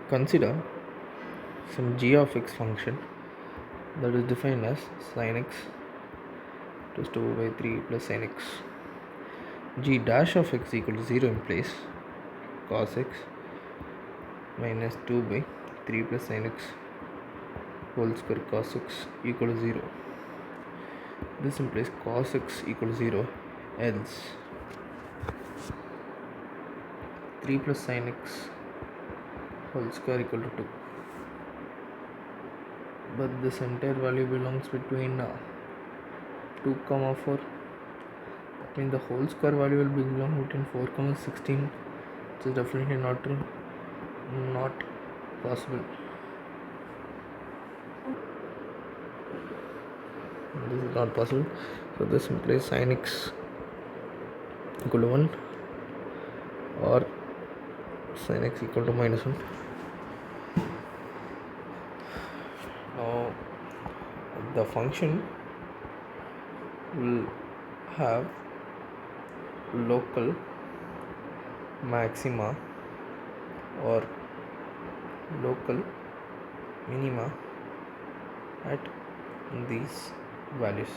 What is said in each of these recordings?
Consider some g of x function that is defined as sin x plus 2 by 3 plus sin x. G dash of x equal to 0 implies cos x minus 2 by 3 plus sin x whole square cos x equal to 0. This implies cos x equal to 0, else 3 plus sin x whole square equal to 2. But this entire value belongs between 2 comma 4. That means the whole square value will belong between 4 comma 16, which is definitely not true, not possible. This is not possible. So this implies sin x equal to 1 or sin x equal to minus 1. Now the function will have local maxima or local minima at these values.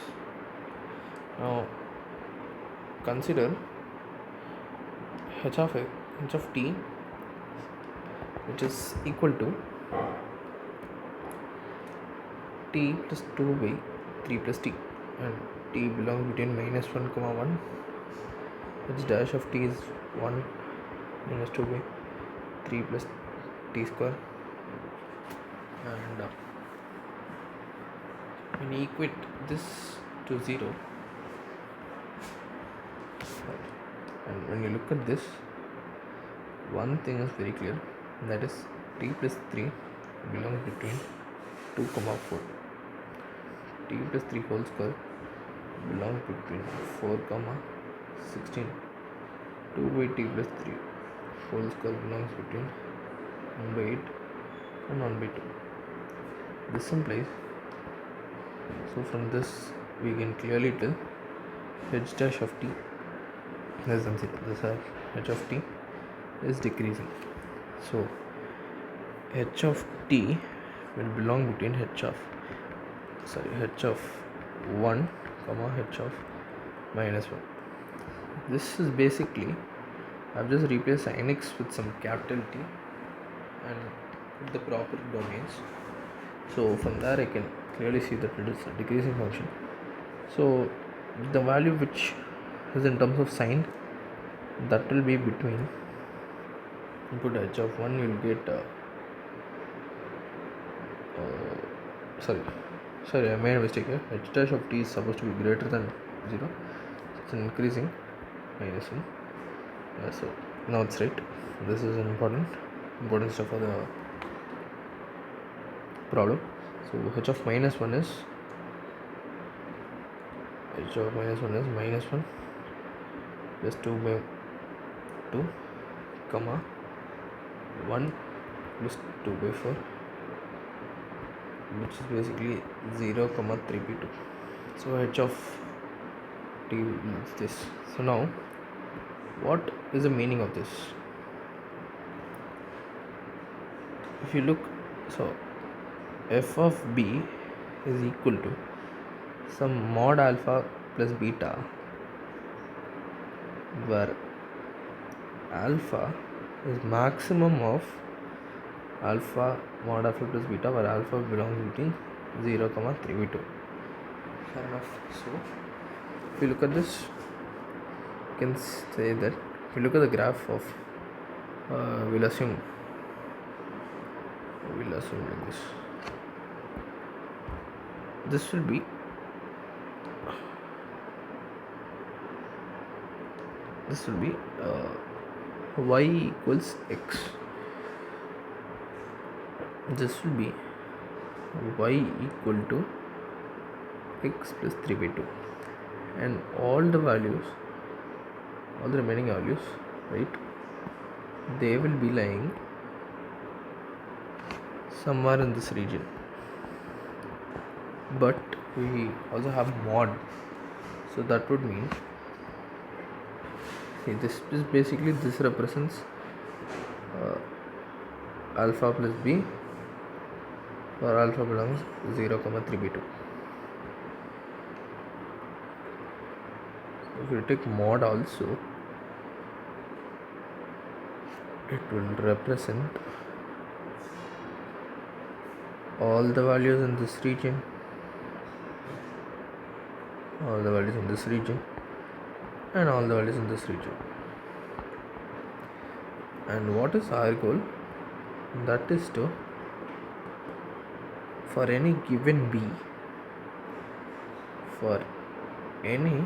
Now consider h of t, which is equal to t plus 2 by 3 plus t, and t belongs between minus 1 comma 1. H dash of t is 1 minus 2 by 3 plus t square, and when you equate this to 0, and when you look at this, one thing is very clear, that is t plus 3 belongs between 2 comma 4. T plus 3 whole square belongs between 4 comma 16. 2 by t plus 3 whole square belongs between 1 by 8 and 1 by 2. This implies, so from this we can clearly tell h dash of t, this h of t is decreasing. So h of t will belong between h of 1 comma h of minus 1. This is basically, I've just replaced sin x with some capital T and put the proper domains. So from there I can clearly see that it is a decreasing function. So the value which is in terms of sine, that will be between, input h of 1, you will get sorry, I made a mistake here. H dash of t is supposed to be greater than 0. It's an increasing minus 1. So now it's right. This is an important stuff for the problem. So h of minus 1 is minus 1 plus 2 by 2 comma 1 plus 2 by 4, which is basically 0 comma 3 by 2. So h of t is this. So now what is the meaning of this? If you look, so f of b is equal to some mod alpha plus beta, where alpha is maximum of alpha mod alpha plus beta, where alpha belongs between 0 comma 3 by 2. Fair enough. So if you look at this, you can say that if you look at the graph of we'll assume like this. This will be y equals x. This will be y equal to x plus 3 by 2, and all the remaining values, right, they will be lying somewhere in this region. But we also have mod, so that would mean, see, this is basically, this represents alpha plus b for alpha belongs 0, 3 by 2. If you take mod also, it will represent all the values in this region, all the values in this region, and all the values in this region. And what is our goal? That is to, for any given b, for any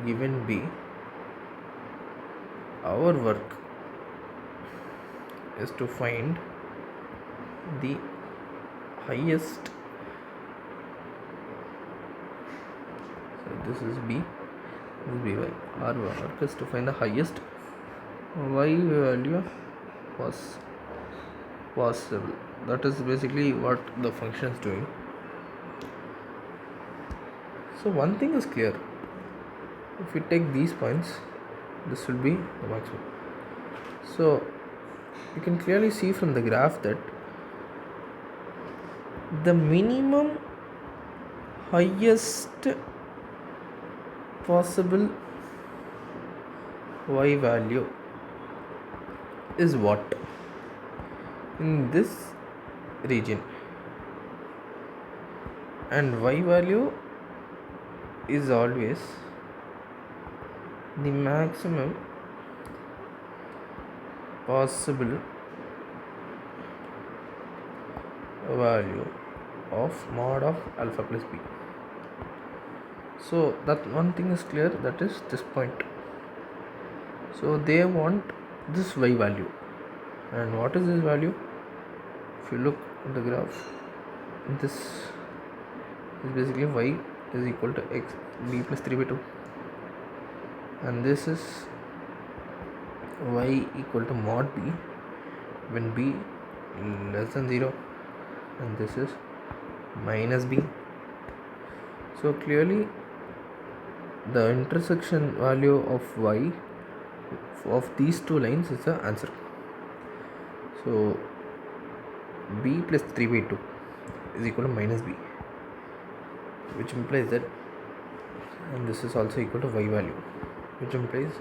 given b, our work is to find the highest. So this is b, this is by. Our work is to find the highest y value possible. That is basically what the function is doing. So one thing is clear: if we take these points, this will be the maximum. So you can clearly see from the graph that the minimum highest possible y value is what in this region, and y value is always the maximum possible value of mod of alpha plus b. So that one thing is clear, that is this point. So they want this y value, and what is this value? If you look at the graph, this is basically y is equal to x b plus 3 by 2, and this is y equal to mod b when b less than 0, and this is minus b. So clearly the intersection value of y of these two lines is the answer. So b plus 3 by 2 is equal to minus b, which implies that, and this is also equal to y value, which implies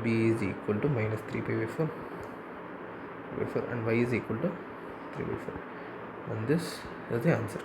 b is equal to minus 3 pi by 4, and y is equal to 3 by 4, and this is the answer.